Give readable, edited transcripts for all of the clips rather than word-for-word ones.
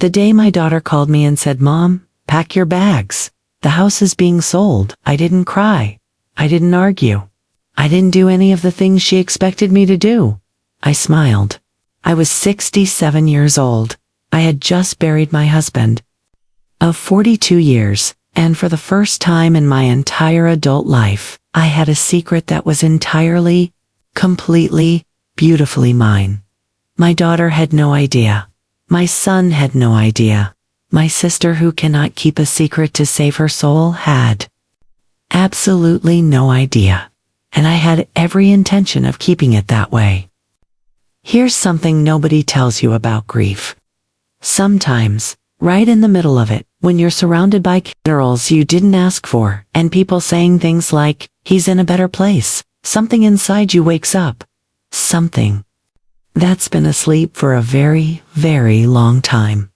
The day my daughter called me and said, "Mom, pack your bags. The house is being sold," I didn't cry. I didn't argue. I didn't do any of the things she expected me to do. I smiled. I was 67 years old. I had just buried my husband of 42 years, and for the first time in my entire adult life, I had a secret that was entirely, completely, beautifully mine. My daughter had no idea. My son had no idea. My sister, who cannot keep a secret to save her soul, had absolutely no idea. And I had every intention of keeping it that way. Here's something nobody tells you about grief. Sometimes, right in the middle of it, when you're surrounded by funerals you didn't ask for, and people saying things like, "He's in a better place," something inside you wakes up. Something that's been asleep for a very, very long time.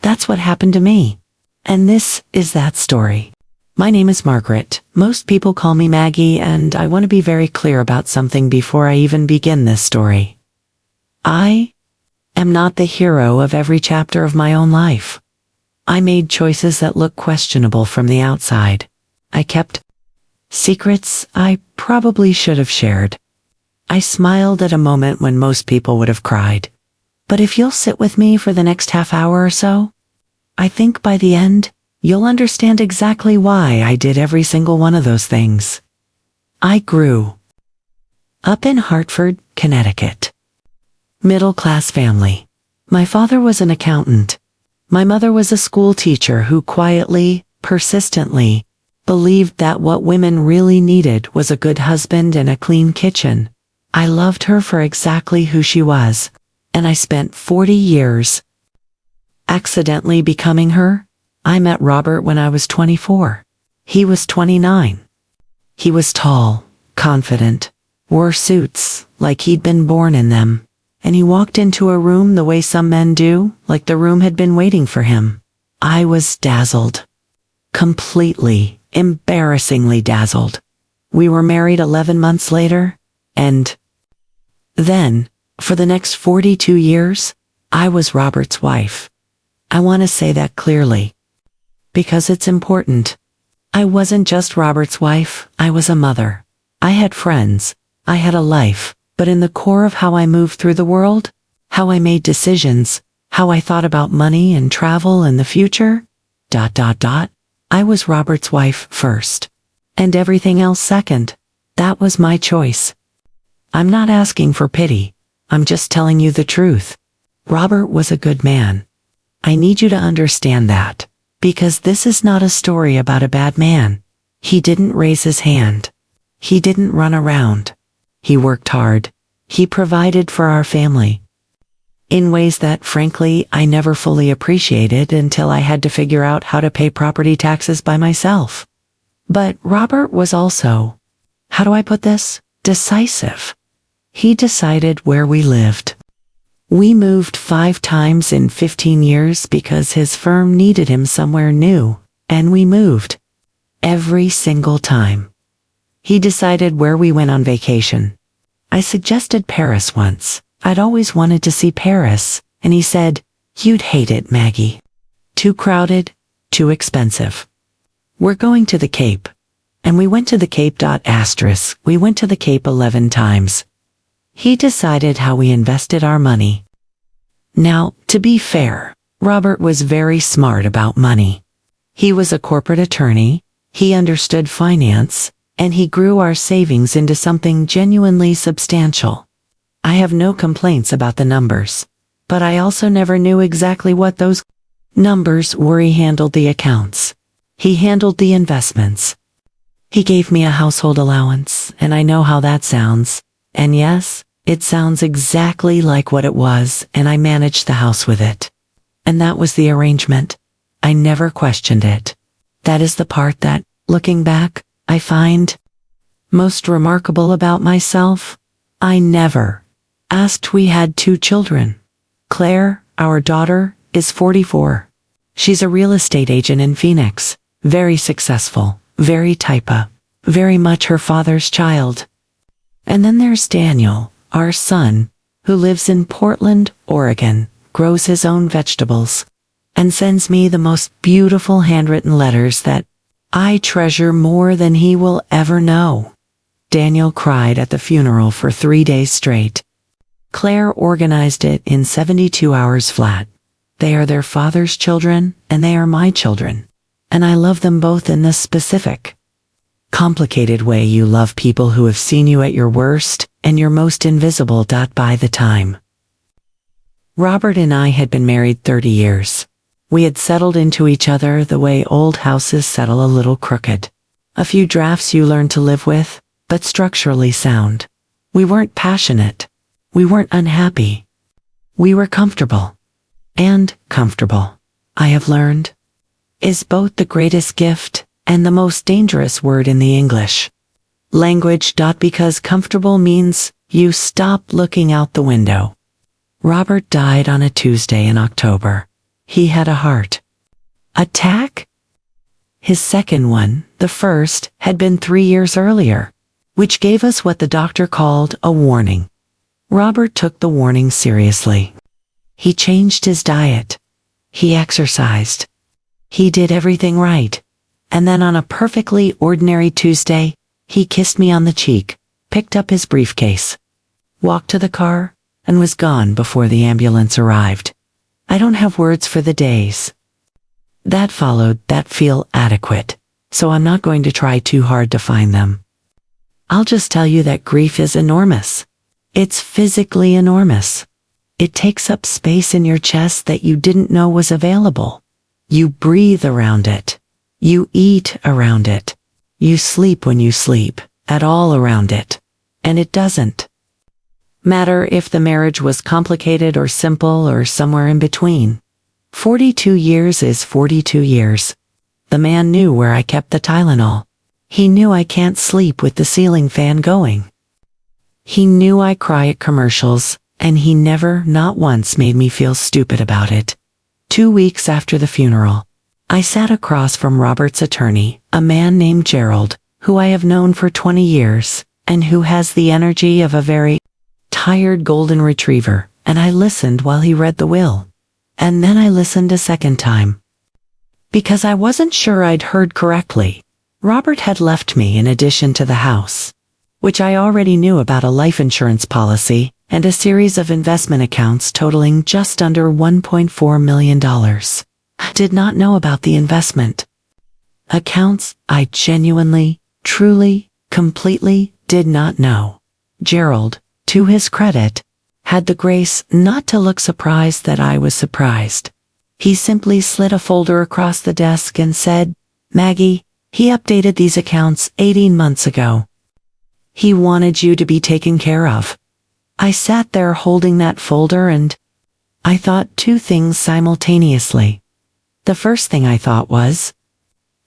That's what happened to me. And this is that story. My name is Margaret. Most people call me Maggie, and I want to be very clear about something before I even begin this story. I am not the hero of every chapter of my own life. I made choices that look questionable from the outside. I kept secrets I probably should have shared. I smiled at a moment when most people would have cried. But if you'll sit with me for the next half hour or so, I think by the end, you'll understand exactly why I did every single one of those things. I grew up in Hartford, Connecticut. Middle-class family. My father was an accountant. My mother was a school teacher who quietly, persistently, believed that what women really needed was a good husband and a clean kitchen. I loved her for exactly who she was, and I spent 40 years accidentally becoming her. I met Robert when I was 24. He was 29. He was tall, confident, wore suits like he'd been born in them, and he walked into a room the way some men do, like the room had been waiting for him. I was dazzled. Completely, embarrassingly dazzled. We were married 11 months later, and then, for the next 42 years, I was Robert's wife. I want to say that clearly, because it's important. I wasn't just Robert's wife, I was a mother. I had friends, I had a life, but in the core of how I moved through the world, how I made decisions, how I thought about money and travel and the future, I was Robert's wife first. And everything else second. That was my choice. I'm not asking for pity, I'm just telling you the truth. Robert was a good man. I need you to understand that, because this is not a story about a bad man. He didn't raise his hand. He didn't run around. He worked hard. He provided for our family in ways that, frankly, I never fully appreciated until I had to figure out how to pay property taxes by myself. But Robert was also, how do I put this? Decisive. He decided where we lived. We moved 5 times in 15 years because his firm needed him somewhere new, and we moved. Every single time. He decided where we went on vacation. I suggested Paris once. I'd always wanted to see Paris, and he said, "You'd hate it, Maggie. Too crowded, too expensive. We're going to the Cape." And we went to the Cape. We went to the Cape 11 times. He decided how we invested our money. Now, to be fair, Robert was very smart about money. He was a corporate attorney, he understood finance, and he grew our savings into something genuinely substantial. I have no complaints about the numbers, but I also never knew exactly what those numbers were. He handled the accounts. He handled the investments. He gave me a household allowance, and I know how that sounds. And yes, it sounds exactly like what it was, and I managed the house with it. And that was the arrangement. I never questioned it. That is the part that, looking back, I find most remarkable about myself. I never asked. We had 2 children. Claire, our daughter, is 44. She's a real estate agent in Phoenix, very successful, very type A, very much her father's child. And then there's Daniel, our son, who lives in Portland, Oregon, grows his own vegetables, and sends me the most beautiful handwritten letters that I treasure more than he will ever know. Daniel cried at the funeral for 3 days straight. Claire organized it in 72 hours flat. They are their father's children, and they are my children. And I love them both in this specific, complicated way you love people who have seen you at your worst and your most invisible. By the time Robert and I had been married 30 years, we had settled into each other the way old houses settle, a little crooked. A few drafts you learn to live with, but structurally sound. We weren't passionate. We weren't unhappy. We were comfortable. And comfortable, I have learned, is both the greatest gift and the most dangerous word in the English language. Because comfortable means you stop looking out the window. Robert died on a Tuesday in October. He had a heart attack. His second one, the first, had been 3 years earlier, which gave us what the doctor called a warning. Robert took the warning seriously. He changed his diet. He exercised. He did everything right. And then on a perfectly ordinary Tuesday, he kissed me on the cheek, picked up his briefcase, walked to the car, and was gone before the ambulance arrived. I don't have words for the days that followed that feel adequate, so I'm not going to try too hard to find them. I'll just tell you that grief is enormous. It's physically enormous. It takes up space in your chest that you didn't know was available. You breathe around it. You eat around it. You sleep when you sleep, at all around it. And it doesn't matter if the marriage was complicated or simple or somewhere in between. 42 years is 42 years. The man knew where I kept the Tylenol. He knew I can't sleep with the ceiling fan going. He knew I cry at commercials, and he never, not once, made me feel stupid about it. 2 weeks after the funeral, I sat across from Robert's attorney, a man named Gerald, who I have known for 20 years, and who has the energy of a very tired golden retriever, and I listened while he read the will. And then I listened a second time, because I wasn't sure I'd heard correctly. Robert had left me, in addition to the house, which I already knew about, a life insurance policy and a series of investment accounts totaling just under $1.4 million. I did not know about the investment accounts. I genuinely, truly, completely did not know. Gerald, to his credit, had the grace not to look surprised that I was surprised. He simply slid a folder across the desk and said, "Maggie, he updated these accounts 18 months ago. He wanted you to be taken care of." I sat there holding that folder and I thought two things simultaneously. The first thing I thought was,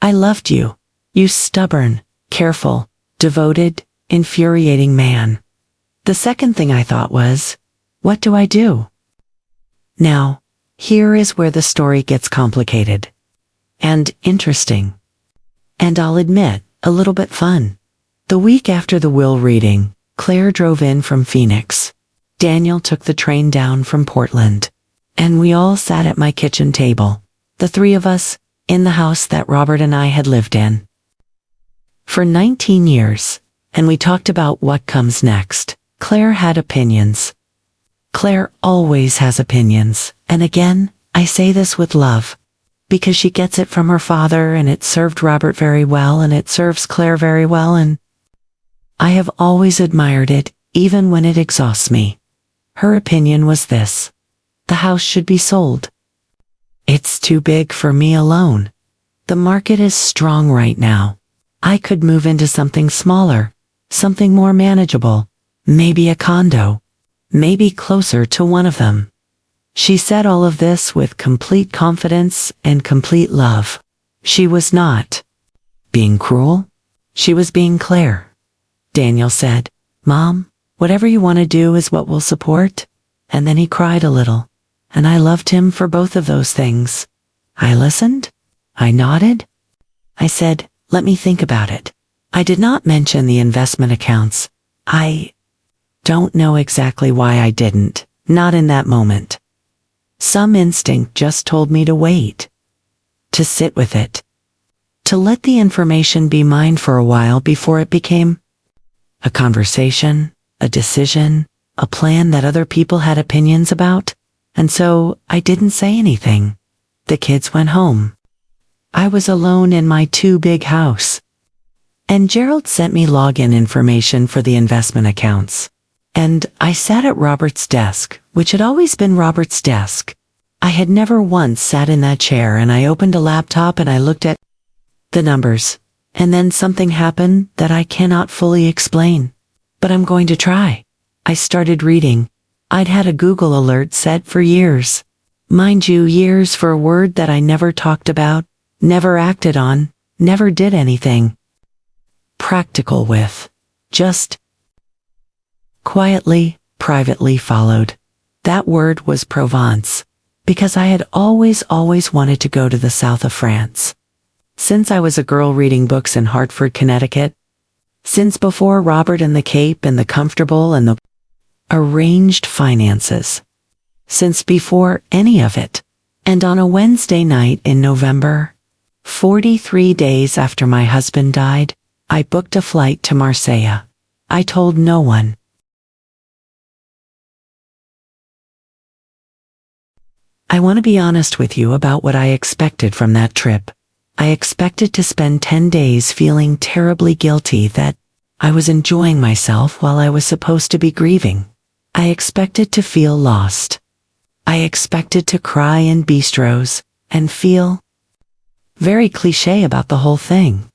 I loved you, you stubborn, careful, devoted, infuriating man. The second thing I thought was, what do I do? Now, here is where the story gets complicated. And interesting. And I'll admit, a little bit fun. The week after the will reading, Claire drove in from Phoenix. Daniel took the train down from Portland. And we all sat at my kitchen table, the three of us, in the house that Robert and I had lived in for 19 years, and we talked about what comes next. Claire had opinions. Claire always has opinions, and again, I say this with love, because she gets it from her father, and it served Robert very well, and it serves Claire very well, and I have always admired it, even when it exhausts me. Her opinion was this: the house should be sold. It's too big for me alone. The market is strong right now. I could move into something smaller, something more manageable, maybe a condo, maybe closer to one of them. She said all of this with complete confidence and complete love. She was not being cruel. She was being Claire. Daniel said, "Mom, whatever you want to do is what we'll support." And then he cried a little, and I loved him for both of those things. I listened. I nodded. I said, "Let me think about it." I did not mention the investment accounts. I don't know exactly why I didn't, not in that moment. Some instinct just told me to wait, to sit with it, to let the information be mine for a while before it became a conversation, a decision, a plan that other people had opinions about. And so I didn't say anything. The kids went home. I was alone in my too big house. And Gerald sent me login information for the investment accounts. And I sat at Robert's desk, which had always been Robert's desk. I had never once sat in that chair, and I opened a laptop and I looked at the numbers. And then something happened that I cannot fully explain. But I'm going to try. I started reading. I'd had a Google alert set for years. Mind you, years for a word that I never talked about, never acted on, never did anything practical with. Just quietly, privately followed. That word was Provence, because I had always wanted to go to the south of France. Since I was a girl reading books in Hartford, Connecticut, since before Robert and the Cape and the comfortable and the arranged finances, since before any of it. And on a Wednesday night in November, 43 days after my husband died, I booked a flight to Marseille. I told no one. I want to be honest with you about what I expected from that trip. I expected to spend 10 days feeling terribly guilty that I was enjoying myself while I was supposed to be grieving. I expected to feel lost. I expected to cry in bistros and feel very cliché about the whole thing.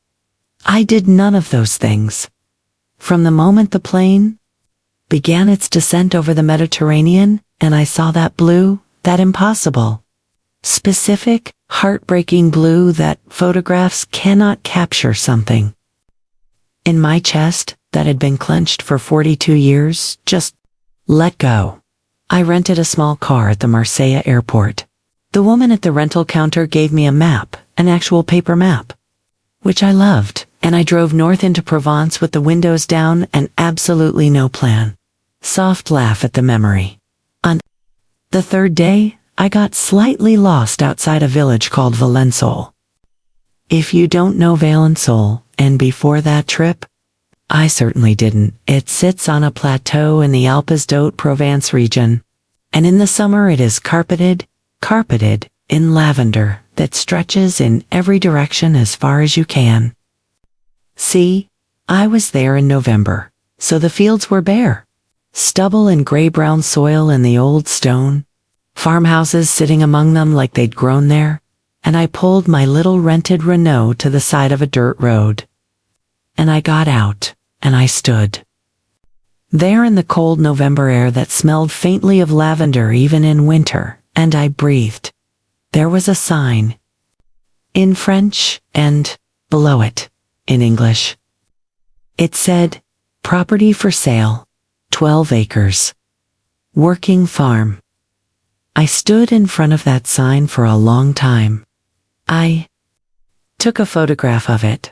I did none of those things. From the moment the plane began its descent over the Mediterranean and I saw that blue, that impossible, specific, heartbreaking blue that photographs cannot capture, something in my chest that had been clenched for 42 years just let go. I rented a small car at the Marseille airport. The woman at the rental counter gave me a map, an actual paper map, which I loved, and I drove north into Provence with the windows down and absolutely no plan. Soft laugh at the memory. On the third day, I got slightly lost outside a village called Valençol. If you don't know Valençol, and before that trip, I certainly didn't. It sits on a plateau in the Alpes d'Haute-Provence region, and in the summer it is carpeted in lavender that stretches in every direction as far as you can. See, I was there in November, so the fields were bare. Stubble and gray-brown soil in the old stone, farmhouses sitting among them like they'd grown there, and I pulled my little rented Renault to the side of a dirt road. And I got out, and I stood there in the cold November air that smelled faintly of lavender even in winter, and I breathed. There was a sign in French and, below it, in English. It said, "Property for sale, 12 acres. Working farm." I stood in front of that sign for a long time. I took a photograph of it.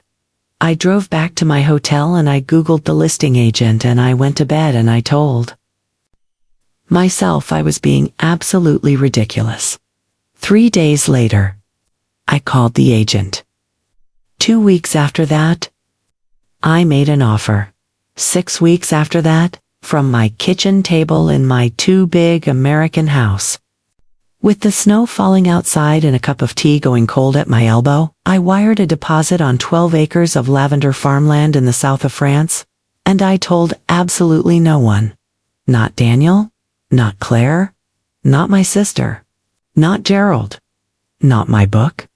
I drove back to my hotel and I Googled the listing agent and I went to bed and I told myself I was being absolutely ridiculous. 3 days later, I called the agent. 2 weeks after that, I made an offer. 6 weeks after that, from my kitchen table in my too big American house, with the snow falling outside and a cup of tea going cold at my elbow, I wired a deposit on 12 acres of lavender farmland in the south of France, and I told absolutely no one. Not Daniel, not Claire, not my sister, not Gerald, not my book.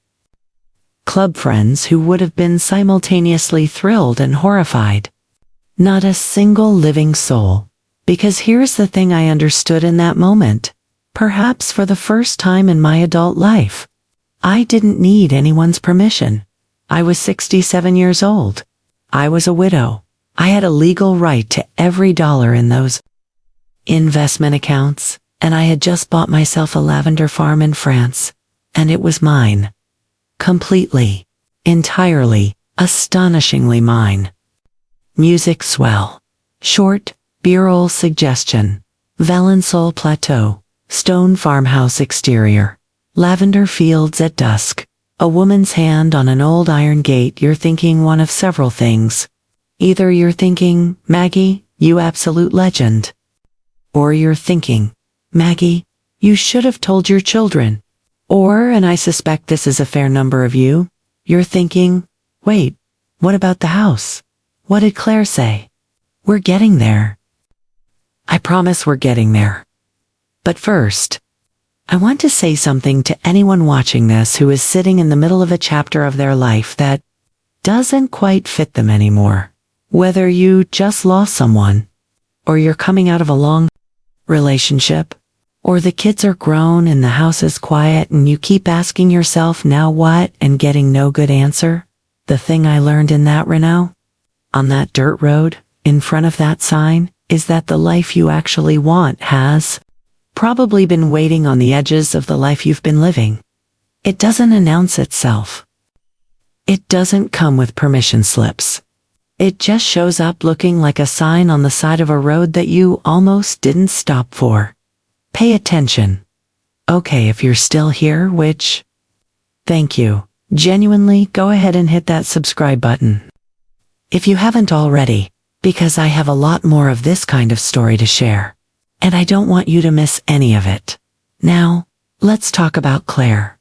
Club friends who would have been simultaneously thrilled and horrified. Not a single living soul. Because here's the thing I understood in that moment. Perhaps for the first time in my adult life, I didn't need anyone's permission. I was 67 years old. I was a widow. I had a legal right to every dollar in those investment accounts, and I had just bought myself a lavender farm in France, and it was mine. Completely, entirely, astonishingly mine. Music swell. Short, B-roll suggestion. Valençol Plateau. Stone farmhouse exterior. Lavender fields at dusk. A woman's hand on an old iron gate. You're thinking one of several things. Either you're thinking, Maggie, you absolute legend. Or you're thinking, Maggie, you should have told your children. Or, and I suspect this is a fair number of you, you're thinking, wait, what about the house? What did Claire say? We're getting there. I promise we're getting there. But first, I want to say something to anyone watching this who is sitting in the middle of a chapter of their life that doesn't quite fit them anymore. Whether you just lost someone, or you're coming out of a long relationship, or the kids are grown and the house is quiet and you keep asking yourself now what and getting no good answer. The thing I learned in that Renault, on that dirt road, in front of that sign, is that the life you actually want has probably been waiting on the edges of the life you've been living. It doesn't announce itself. It doesn't come with permission slips. It just shows up looking like a sign on the side of a road that you almost didn't stop for. Pay attention. Okay, if you're still here, which, thank you. Genuinely, go ahead and hit that subscribe button. If you haven't already, because I have a lot more of this kind of story to share. And I don't want you to miss any of it. Now, let's talk about Claire.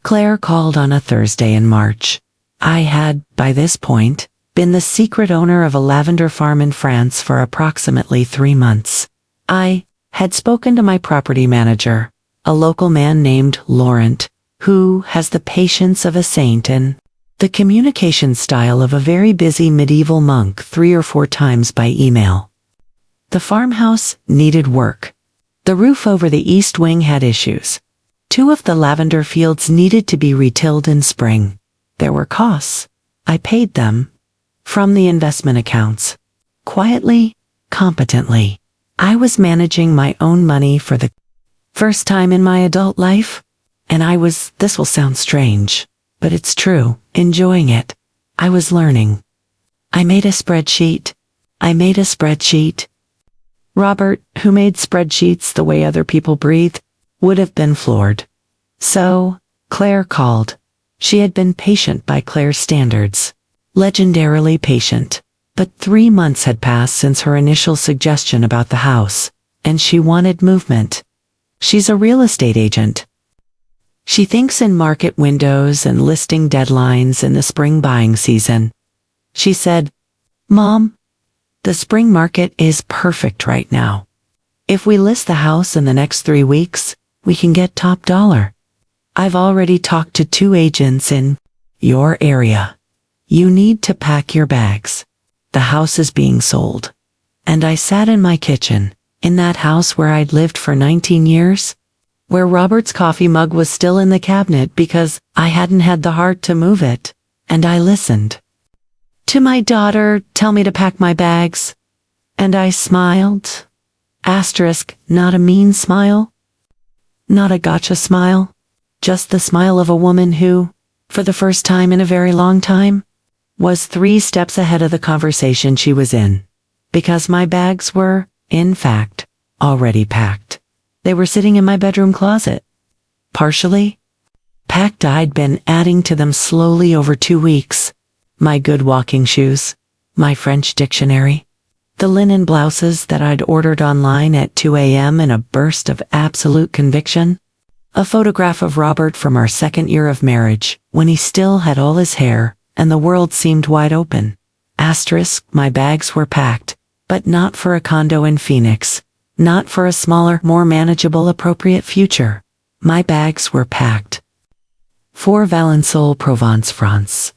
Claire called on a Thursday in March. I had, by this point, been the secret owner of a lavender farm in France for approximately 3 months. I had spoken to my property manager, a local man named Laurent, who has the patience of a saint and the communication style of a very busy medieval monk 3 or 4 times by email. The farmhouse needed work. The roof over the east wing had issues. 2 of the lavender fields needed to be retilled in spring. There were costs. I paid them from the investment accounts. Quietly, competently. I was managing my own money for the first time in my adult life, and I was, this will sound strange, but it's true, enjoying it. I was learning. I made a spreadsheet. Robert, who made spreadsheets the way other people breathe, would have been floored. So, Claire called. She had been patient by Claire's standards. Legendarily patient. But 3 months had passed since her initial suggestion about the house, and she wanted movement. She's a real estate agent. She thinks in market windows and listing deadlines in the spring buying season. She said, Mom, the spring market is perfect right now. If we list the house in the next 3 weeks, we can get top dollar. I've already talked to 2 agents in your area. You need to pack your bags. The house is being sold. And I sat in my kitchen, in that house where I'd lived for 19 years, where Robert's coffee mug was still in the cabinet because I hadn't had the heart to move it, and I listened to my daughter tell me to pack my bags, and I smiled. Asterisk, not a mean smile, not a gotcha smile, just the smile of a woman who, for the first time in a very long time, was 3 steps ahead of the conversation she was in, because my bags were, in fact, already packed. They were sitting in my bedroom closet. Partially packed. I'd been adding to them slowly over 2 weeks. My good walking shoes, my French dictionary, the linen blouses that I'd ordered online at 2 a.m. in a burst of absolute conviction, a photograph of Robert from our 2nd year of marriage, when he still had all his hair, and the world seemed wide open. Asterisk, my bags were packed, but not for a condo in Phoenix, not for a smaller, more manageable, appropriate future. My bags were packed for Valençol, Provence, France.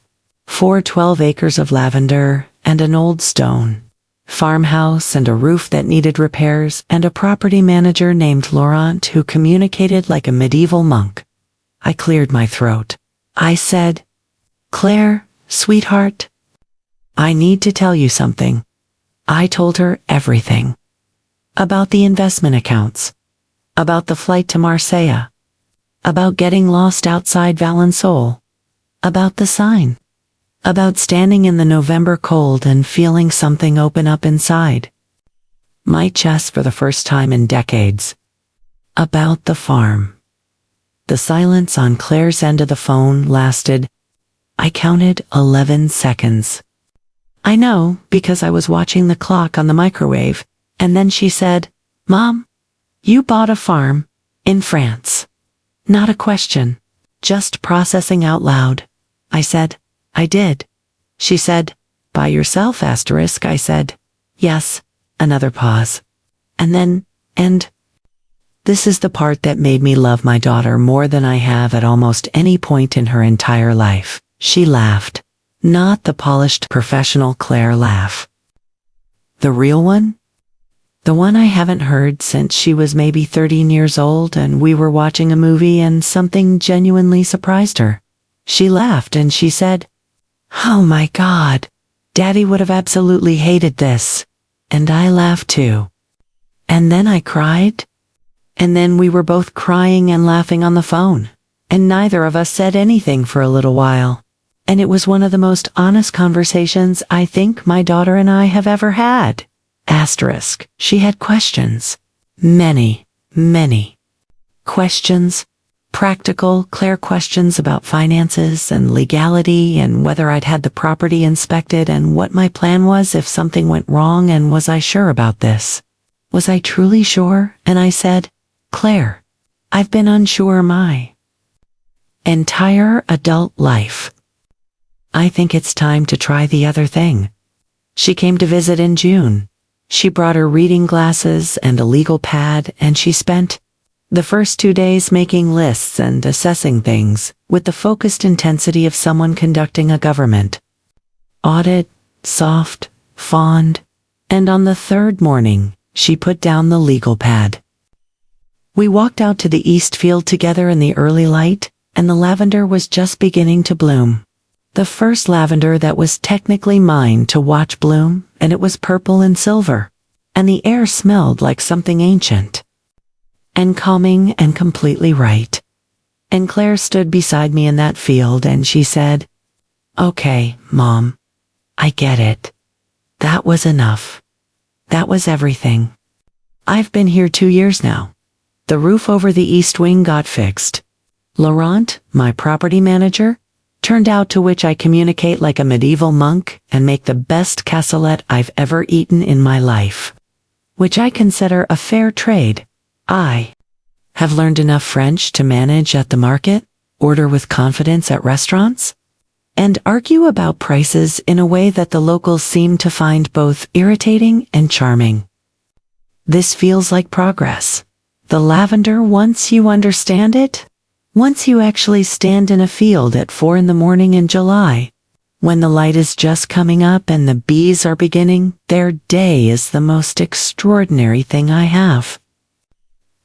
For 12 acres of lavender, and an old stone farmhouse, and a roof that needed repairs, and a property manager named Laurent who communicated like a medieval monk. I cleared my throat. I said, Claire, sweetheart, I need to tell you something. I told her everything. About the investment accounts. About the flight to Marseille. About getting lost outside Valençol. About the sign. About standing in the November cold and feeling something open up inside my chest for the first time in decades. About the farm. The silence on Claire's end of the phone lasted, I counted 11 seconds. I know, because I was watching the clock on the microwave, and then she said, "Mom, you bought a farm in France." Not a question, just processing out loud. I said, "I did." She said, "By yourself?" I said, "Yes." Another pause. And this is the part that made me love my daughter more than I have at almost any point in her entire life. She laughed. Not the polished professional Claire laugh. The real one? The one I haven't heard since she was maybe 13 years old and we were watching a movie and something genuinely surprised her. She laughed and she said, "Oh my God, Daddy would have absolutely hated this." And I laughed too. And then I cried. And then we were both crying and laughing on the phone. And neither of us said anything for a little while. And it was one of the most honest conversations I think my daughter and I have ever had. Asterisk. She had questions. Many questions. Practical, Claire questions about finances and legality and whether I'd had the property inspected and what my plan was if something went wrong and was I sure about this. Was I truly sure? And I said, "Claire, I've been unsure my entire adult life. I think it's time to try the other thing." She came to visit in June. She brought her reading glasses and a legal pad, and she spent the first 2 days making lists and assessing things with the focused intensity of someone conducting a government audit, soft, fond, and on the third morning, she put down the legal pad. We walked out to the east field together in the early light, and the lavender was just beginning to bloom. The first lavender that was technically mine to watch bloom, and it was purple and silver, and the air smelled like something ancient and calming and completely right. And Claire stood beside me in that field and she said, "Okay, Mom, I get it. That was enough. That was everything. I've been here 2 years now. The roof over the east wing got fixed. Laurent, my property manager, turned out to which I communicate like a medieval monk and make the best cassoulet I've ever eaten in my life, which I consider a fair trade. I have learned enough French to manage at the market, order with confidence at restaurants, and argue about prices in a way that the locals seem to find both irritating and charming. This feels like progress. The lavender, once you understand it, once you actually stand in a field at 4 in the morning in July, when the light is just coming up and the bees are beginning their day, is the most extraordinary thing I have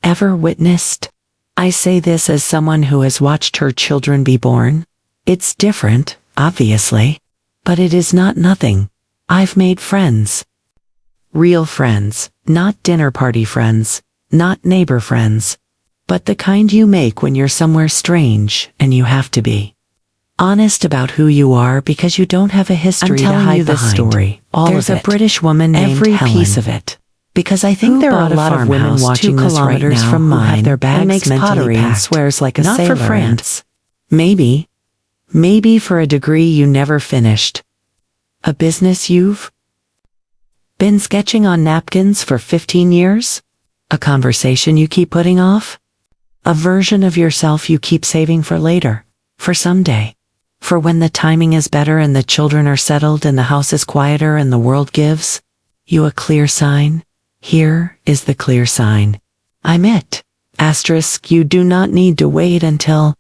ever witnessed. I say this as someone who has watched her children be born. It's different, obviously, but it is not nothing. I've made friends. Real friends, not dinner party friends, not neighbor friends, but the kind you make when you're somewhere strange and you have to be honest about who you are because you don't have a history to hide behind. I'm telling you this story, all of it. There's a British woman named Helen. Every piece of it. Because I think there are a lot of women watching this right now from mine who have their bags makes pottery and swears like a sailor. Not for France. Maybe for a degree you never finished. A business you've been sketching on napkins for 15 years? A conversation you keep putting off? A version of yourself you keep saving for later, for someday, for when the timing is better and the children are settled and the house is quieter and the world gives you a clear sign. Here is the clear sign. I'm it. Asterisk, you do not need to wait until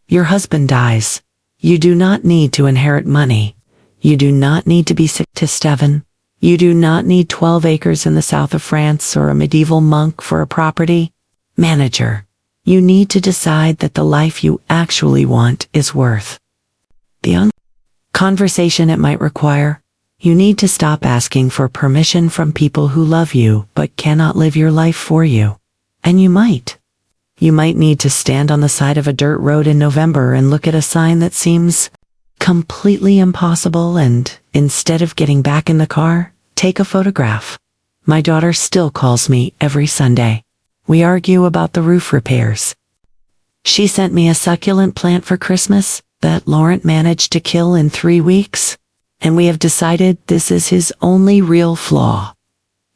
your husband dies. You do not need to inherit money. You do not need to be 67. You do not need 12 acres in the south of France or a medieval monk for a property manager. You need to decide that the life you actually want is worth the conversation it might require. You need to stop asking for permission from people who love you but cannot live your life for you. And you might. You might need to stand on the side of a dirt road in November and look at a sign that seems completely impossible and, instead of getting back in the car, take a photograph. My daughter still calls me every Sunday. We argue about the roof repairs. She sent me a succulent plant for Christmas that Laurent managed to kill in 3 weeks, and we have decided this is his only real flaw.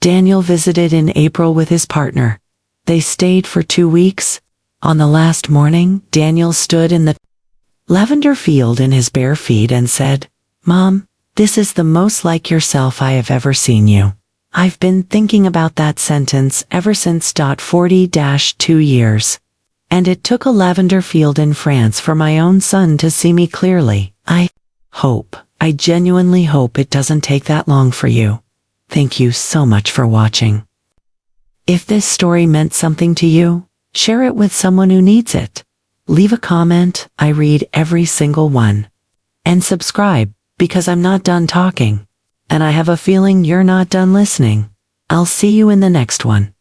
Daniel visited in April with his partner. They stayed for 2 weeks. On the last morning, Daniel stood in the lavender field in his bare feet and said, "Mom, this is the most like yourself I have ever seen you." I've been thinking about that sentence ever since. 40-2 years. And it took a lavender field in France for my own son to see me clearly. I genuinely hope it doesn't take that long for you. Thank you so much for watching. If this story meant something to you, share it with someone who needs it. Leave a comment, I read every single one. And subscribe, because I'm not done talking. And I have a feeling you're not done listening. I'll see you in the next one.